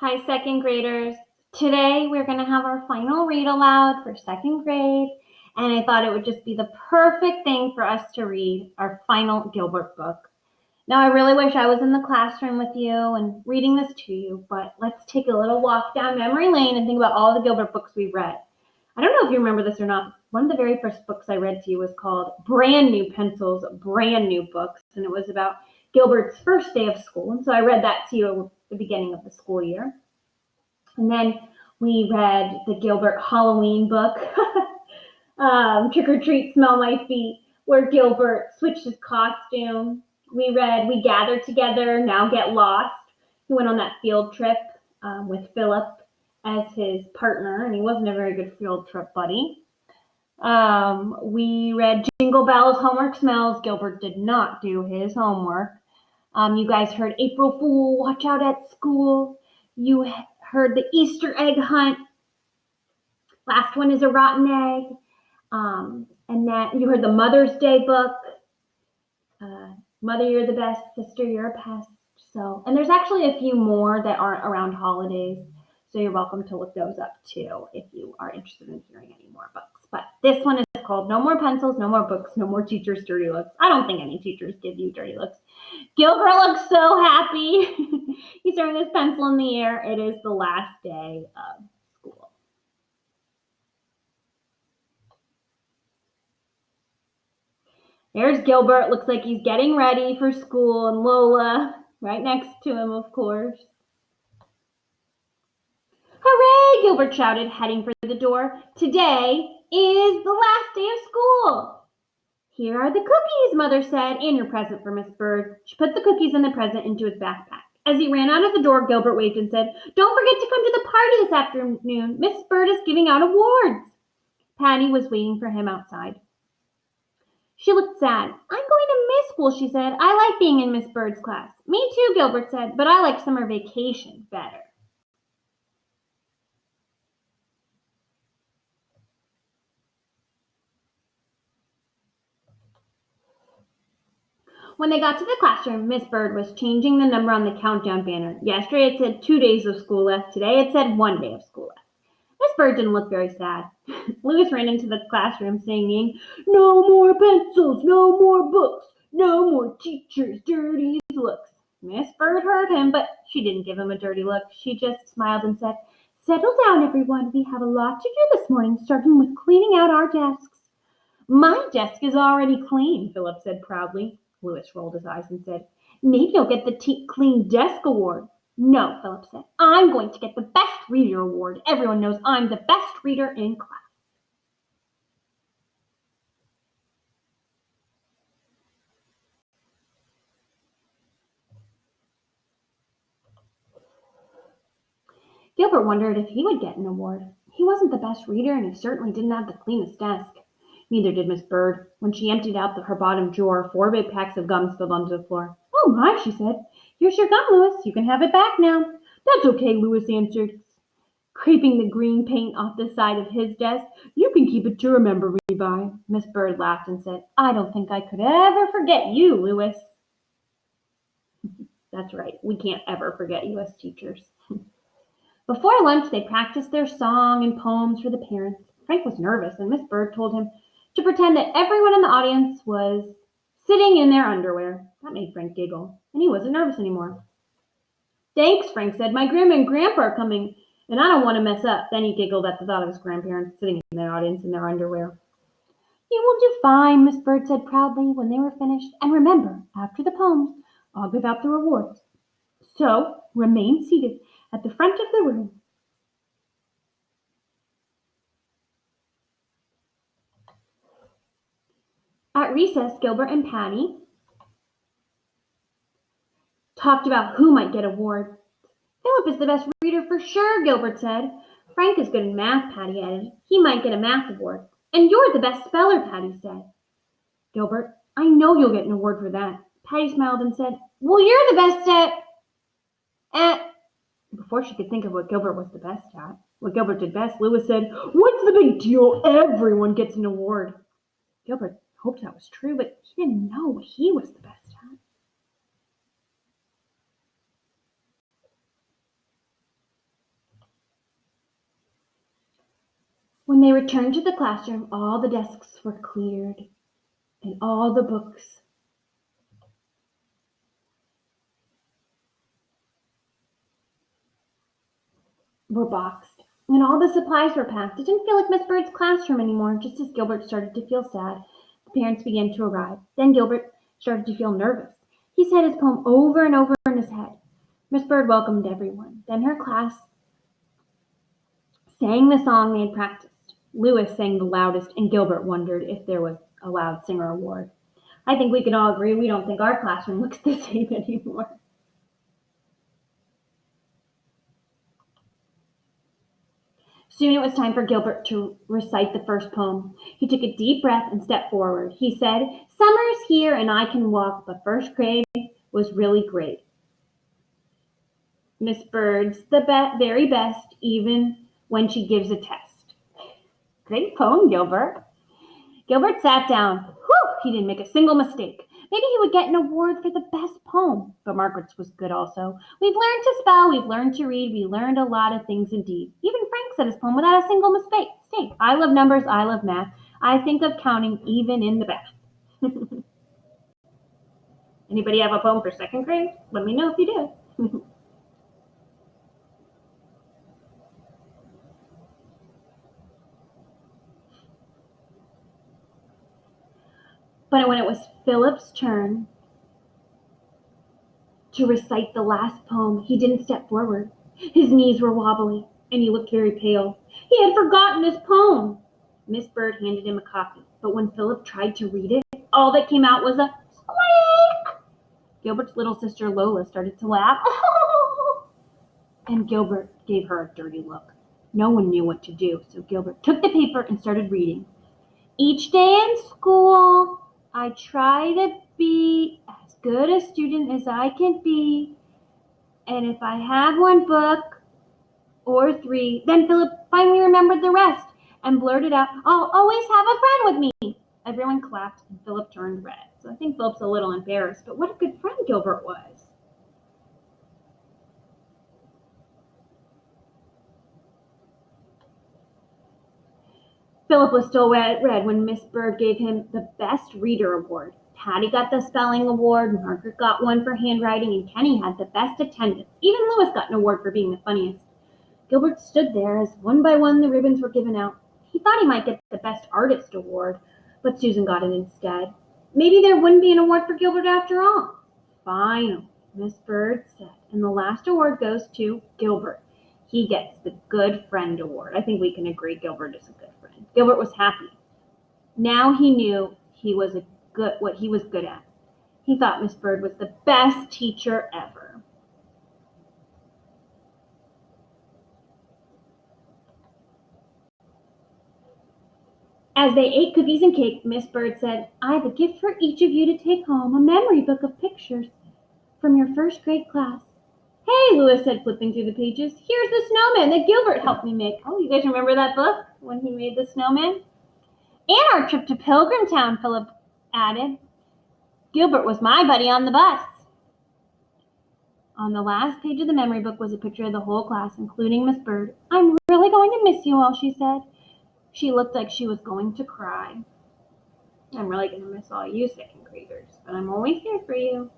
Hi, second graders. Today we're going to have our final read aloud for second grade, and I thought it would just be the perfect thing for us to read our final Gilbert book. Now, I really wish I was in the classroom with you and reading this to you, but let's take a little walk down memory lane and think about all the Gilbert books we've read. I don't know if you remember this or not. One of the very first books I read to you was called Brand New Pencils, Brand New Books, and it was about Gilbert's first day of school, and so I read that to you at the beginning of the school year. And then we read the Gilbert Halloween book, Trick or Treat, Smell My Feet, where Gilbert switched his costume. We read We Gathered Together, Now Get Lost. He went on that field trip with Philip as his partner, and he wasn't a very good field trip buddy. We read Jingle Bells, Homework Smells. Gilbert did not do his homework. You guys heard April Fool, Watch Out at School. You heard the Easter Egg Hunt. Last one is a Rotten Egg. And then you heard the Mother's Day book. Mother, You're the Best. Sister, You're a Pest. And there's actually a few more that aren't around holidays. So you're welcome to look those up too if you are interested in hearing any more books. But this one is called No More Pencils, No More Books, No More Teachers' Dirty Looks. I don't think any teachers give you dirty looks. Gilbert looks so happy. He's throwing his pencil in the air. It is the last day of school. There's Gilbert. Looks like he's getting ready for school, and Lola right next to him, of course. Hooray, Gilbert shouted, heading for the door. Today is the last day of school. Here are the cookies, Mother said, and your present for Miss Bird. She put the cookies and the present into his backpack. As he ran out of the door, Gilbert waved and said, Don't forget to come to the party this afternoon. Miss Bird is giving out awards. Patty was waiting for him outside. She looked sad. I'm going to miss school, she said. I like being in Miss Bird's class. Me too, Gilbert said, but I like summer vacation better. When they got to the classroom, Miss Bird was changing the number on the countdown banner. Yesterday it said 2 days of school left. Today it said 1 day of school left. Miss Bird didn't look very sad. Louis ran into the classroom singing, No more pencils, no more books, no more teachers' dirty looks. Miss Bird heard him, but she didn't give him a dirty look. She just smiled and said, Settle down, everyone. We have a lot to do this morning, starting with cleaning out our desks. My desk is already clean, Philip said proudly. Louis rolled his eyes and said, Maybe you'll get the Clean Desk Award. No, Philip said. I'm going to get the Best Reader Award. Everyone knows I'm the best reader in class. Gilbert wondered if he would get an award. He wasn't the best reader, and he certainly didn't have the cleanest desk. Neither did Miss Bird. When she emptied out her bottom drawer, 4 big packs of gum spilled onto the floor. Oh my, she said. Here's your gum, Louis. You can have it back now. That's okay, Louis answered, scraping the green paint off the side of his desk. You can keep it to remember me by. Miss Bird laughed and said, I don't think I could ever forget you, Louis. That's right. We can't ever forget you as teachers. Before lunch, they practiced their song and poems for the parents. Frank was nervous, and Miss Bird told him to pretend that everyone in the audience was sitting in their underwear. That made Frank giggle, and he wasn't nervous anymore. Thanks, Frank said. My grandma and grandpa are coming, and I don't want to mess up. Then he giggled at the thought of his grandparents sitting in their audience in their underwear. You will do fine, Miss Bird said proudly when they were finished. And remember, after the poems, I'll give out the rewards. So, remain seated at the front of the room. At recess, Gilbert and Patty talked about who might get awards. Philip is the best reader for sure, Gilbert said. Frank is good in math, Patty added. He might get a math award. And you're the best speller, Patty said. Gilbert, I know you'll get an award for that. Patty smiled and said, Well, you're the best at... Before she could think of what Gilbert was the best at, what Gilbert did best, Louis said, What's the big deal? Everyone gets an award. Gilbert hoped that was true, but he didn't know what he was the best at. When they returned to the classroom, all the desks were cleared and all the books were boxed and all the supplies were packed. It didn't feel like Miss Bird's classroom anymore. Just as Gilbert started to feel sad, the parents began to arrive. Then Gilbert started to feel nervous. He said his poem over and over in his head. Miss Bird welcomed everyone. Then her class sang the song they had practiced. Lewis sang the loudest, and Gilbert wondered if there was a loud singer award. I think we can all agree we don't think our classroom looks the same anymore. Soon it was time for Gilbert to recite the first poem. He took a deep breath and stepped forward. He said, "Summer's here and I can walk, but first grade was really great. Miss Bird's the very best, even when she gives a test." Great poem, Gilbert. Gilbert sat down. Whew, he didn't make a single mistake. Maybe he would get an award for the best poem. But Margaret's was good also. We've learned to spell, we've learned to read, we learned a lot of things indeed. Even Frank said his poem without a single mistake. I love numbers, I love math. I think of counting even in the bath. Anybody have a poem for second grade? Let me know if you do. But when it was Philip's turn to recite the last poem, he didn't step forward. His knees were wobbly, and he looked very pale. He had forgotten his poem. Miss Bird handed him a copy, but when Philip tried to read it, all that came out was a squeak. Gilbert's little sister Lola started to laugh, and Gilbert gave her a dirty look. No one knew what to do, so Gilbert took the paper and started reading. Each day in school, I try to be as good a student as I can be, and if I have one book or three, then Philip finally remembered the rest and blurted out, "I'll always have a friend with me." Everyone clapped and Philip turned red. So I think Philip's a little embarrassed, but what a good friend Gilbert was. Philip was still red when Miss Bird gave him the Best Reader Award. Patty got the Spelling Award, Margaret got one for handwriting, and Kenny had the Best Attendance. Even Lewis got an award for being the funniest. Gilbert stood there as one by one the ribbons were given out. He thought he might get the Best Artist Award, but Susan got it instead. Maybe there wouldn't be an award for Gilbert after all. Finally, Miss Bird said, and the last award goes to Gilbert. He gets the Good Friend Award. I think we can agree Gilbert is a good friend. Gilbert was happy. Now he knew what he was good at. He thought Miss Bird was the best teacher ever. As they ate cookies and cake, Miss Bird said, "I have a gift for each of you to take home, a memory book of pictures from your first grade class." "Hey," Lewis said, flipping through the pages, "here's the snowman that Gilbert helped me make." Oh, you guys remember that book when he made the snowman? "And our trip to Pilgrim Town," Philip added. "Gilbert was my buddy on the bus." On the last page of the memory book was a picture of the whole class, including Miss Bird. "I'm really going to miss you all," she said. She looked like she was going to cry. "I'm really going to miss all you second graders, but I'm always here for you."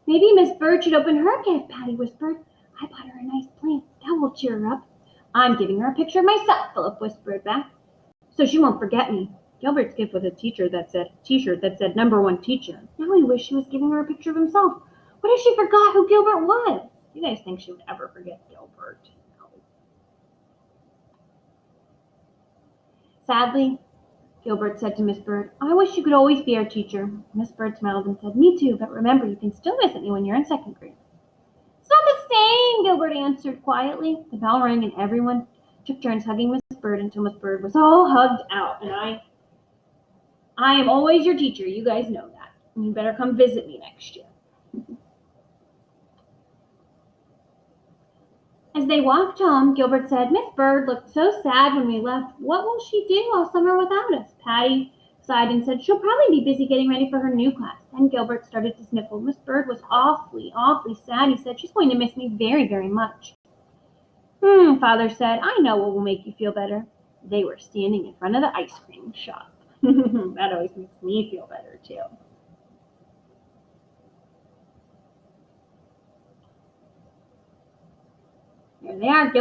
"Maybe Miss Bird should open her gift," Patty whispered. "I bought her a nice plant. That will cheer her up." "I'm giving her a picture of myself," Philip whispered back, "so she won't forget me." Gilbert's gift was a t-shirt that said number one teacher. Now he wished she was giving her a picture of himself. What if she forgot who Gilbert was? You guys think she would ever forget Gilbert? No. Sadly, Gilbert said to Miss Bird, "I wish you could always be our teacher." Miss Bird smiled and said, "Me too, but remember, you can still visit me when you're in second grade." "It's not the same," Gilbert answered quietly. The bell rang and everyone took turns hugging Miss Bird until Miss Bird was all hugged out. And I am always your teacher. You guys know that. And you better come visit me next year. As they walked home, Gilbert said, "Miss Bird looked so sad when we left. What will she do all summer without us?" Patty sighed and said she'll probably be busy getting ready for her new class. Then Gilbert started to sniffle. Miss Bird was awfully sad. He said, she's going to miss me very, very much. Father said, I know what will make you feel better. They were standing in front of the ice cream shop. That always makes me feel better, too. There they are.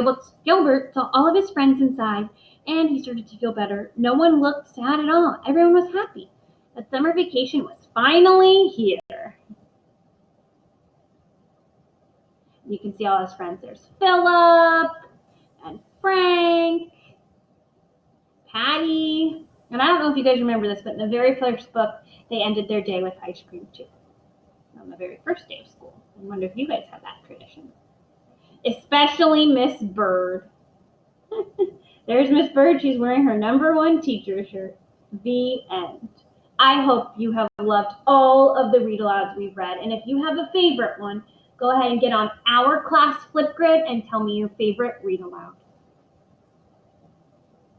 Gilbert saw all of his friends inside, and he started to feel better. No one looked sad at all. Everyone was happy. The summer vacation was finally here. You can see all his friends. There's Philip and Frank, Patty. And I don't know if you guys remember this, but in the very first book, they ended their day with ice cream, too. On the very first day of school. I wonder if you guys have that tradition. Especially Miss Bird. There's Miss Bird. She's wearing her #1 teacher shirt. The end. I hope you have loved all of the read alouds we've read. And if you have a favorite one, go ahead and get on our class Flipgrid and tell me your favorite read aloud.